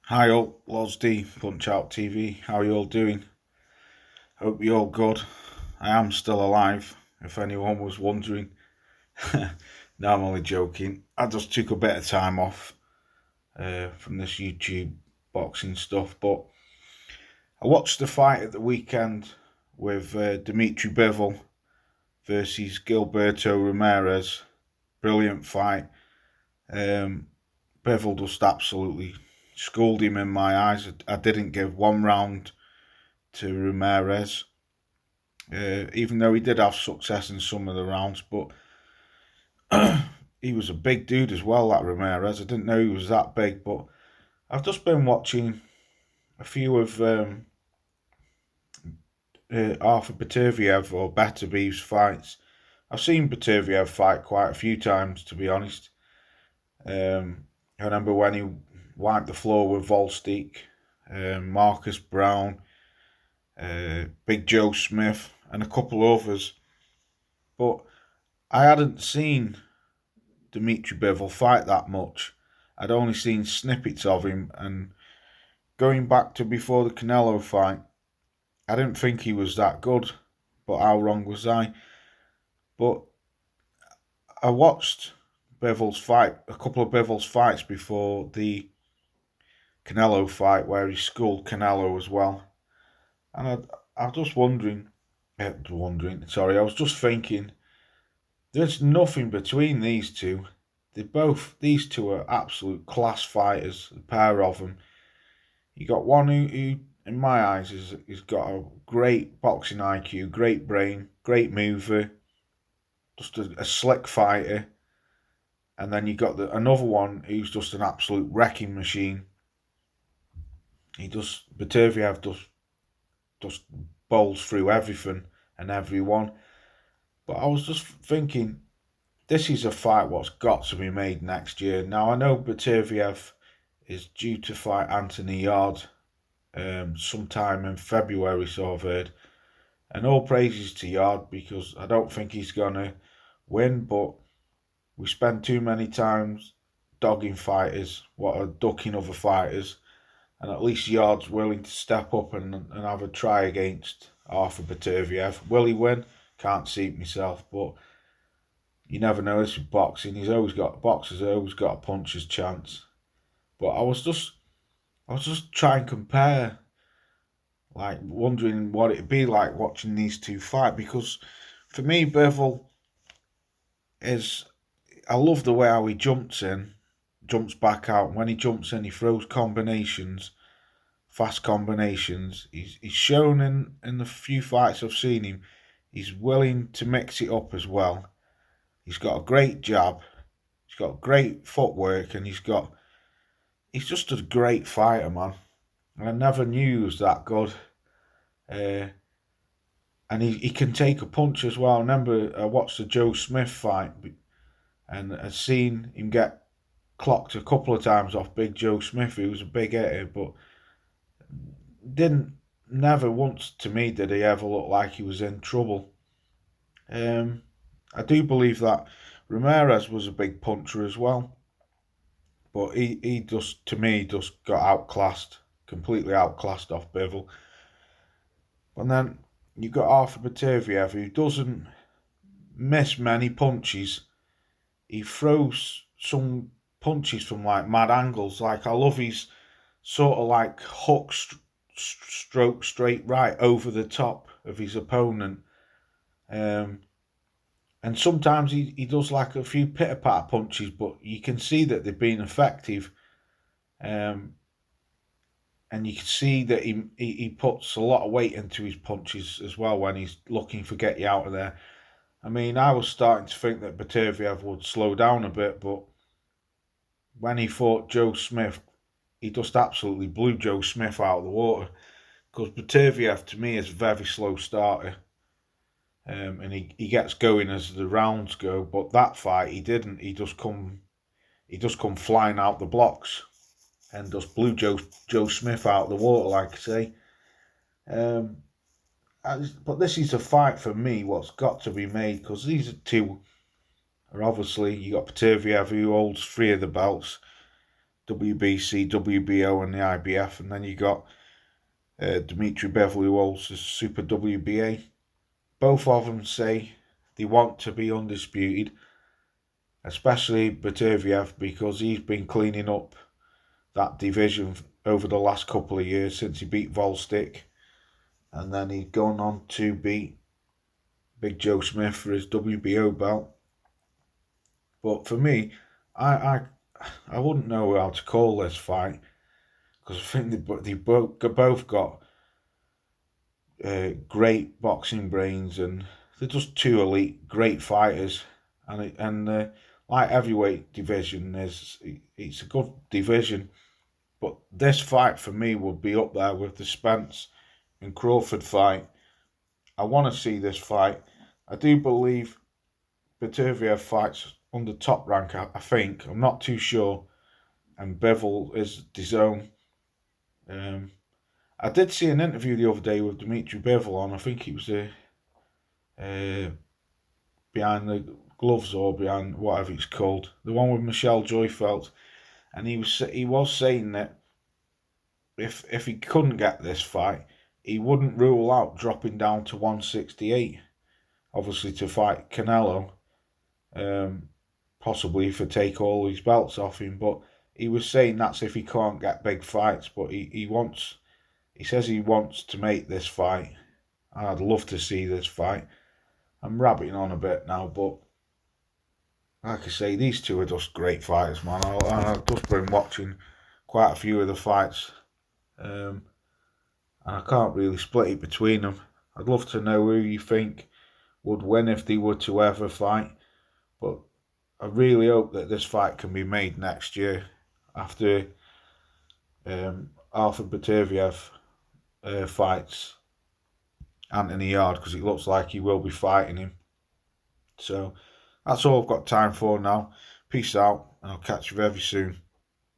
Hi all, Loz D, Punch Out TV. How are you all doing? Hope you're all good. I am still alive, if anyone was wondering. No, I'm only joking. I just took a bit of time off from this YouTube boxing stuff, but I watched the fight at the weekend with Dimitri Bivol versus Gilberto Ramirez. Brilliant fight. Um, Bivol just absolutely schooled him in my eyes. I didn't give one round to Ramirez, even though he did have success in some of the rounds. But he was a big dude as well, that Ramirez. I didn't know he was that big, but I've just been watching a few of Arthur Beterbiev or Beterbiev's fights. I've seen Beterbiev fight quite a few times, to be honest. I remember when he wiped the floor with Volsteak, Marcus Brown, Big Joe Smith, and a couple others. But I hadn't seen Dimitri Bivol fight that much. I'd only seen snippets of him, and going back to before the Canelo fight, I didn't think he was that good. But how wrong was I? But I watched Bivol's fight, a couple of Bivol's fights before the Canelo fight, where he schooled Canelo as well. And I was just I was just thinking, there's nothing between these two. These two are absolute class fighters, a pair of them. You got one who in my eyes, has got a great boxing IQ, great brain, great mover, just a slick fighter. And then you got another one who's just an absolute wrecking machine. Beterbiev just bowls through everything and everyone. But I was just thinking, this is a fight what's got to be made next year. Now, I know Beterbiev is due to fight Anthony Yarde sometime in February, so I've heard. And all praises to Yarde, because I don't think he's going to win, but we spend too many times dogging fighters, what are ducking other fighters, and at least Yarde's willing to step up and have a try against Arthur Beterbiev. Will he win? Can't see it myself, but you never know. This with boxing, boxers always got a puncher's chance. But I was just trying to compare, like wondering what it'd be like watching these two fight, because for me, Bivol I love the way how he jumps back out. When he jumps in, he throws combinations, fast combinations. He's shown in the few fights I've seen him, he's willing to mix it up as well. He's got a great jab, he's got great footwork, and he's just a great fighter, man. And I never knew he was that good. And he can take a punch as well. I remember I watched the Joe Smith fight, and I've seen him get clocked a couple of times off Big Joe Smith, who was a big hitter, but never once to me did he ever look like he was in trouble. I do believe that Ramirez was a big puncher as well, but he just, to me, just got outclassed, completely outclassed off Bivol. And then you've got Arthur Beterbiev, who doesn't miss many punches. He throws some punches from like mad angles. Like, I love his sort of like hook stroke straight right over the top of his opponent. And sometimes he does like a few pitter-patter punches, but you can see that they've been effective. And you can see that he puts a lot of weight into his punches as well when he's looking for get you out of there. I mean, I was starting to think that Beterbiev would slow down a bit, but when he fought Joe Smith, he just absolutely blew Joe Smith out of the water. Because Beterbiev, to me, is a very slow starter. And he gets going as the rounds go, but that fight he didn't. He just come flying out the blocks and just blew Joe Smith out of the water, like I say. But this is a fight for me what's got to be made, because these two are obviously, you got Beterbiev, who holds 3 of the belts, WBC, WBO, and the IBF, and then you got Dmitry Bivol, who holds the Super WBA. Both of them say they want to be undisputed, especially Beterbiev, because he's been cleaning up that division over the last couple of years since he beat Volstick, and then he's gone on to beat Big Joe Smith for his WBO belt. But for me, I wouldn't know how to call this fight, because I think they both got great boxing brains, and they're just two elite, great fighters. And light heavyweight division it's a good division, but this fight for me would be up there with the Spence and Crawford fight. I want to see this fight. I do believe Beterbiev fights under Top Rank, I think. I'm not too sure. And Bivol is his own. I did see an interview the other day with Dmitry Bivol on, I think it was behind the gloves or behind whatever it's called, the one with Michelle Joyfelt, and he was saying that if he couldn't get this fight, he wouldn't rule out dropping down to 168, obviously to fight Canelo, possibly for take all his belts off him. But he was saying that's if he can't get big fights, but he says he wants to make this fight. I'd love to see this fight. I'm rabbiting on a bit now, but like I say, these two are just great fighters, man. I've just been watching quite a few of the fights, and I can't really split it between them. I'd love to know who you think would win if they were to ever fight, but I really hope that this fight can be made next year after Arthur Beterbiev fights Anthony Yard, because it looks like he will be fighting him. So that's all I've got time for now. Peace out, and I'll catch you very soon.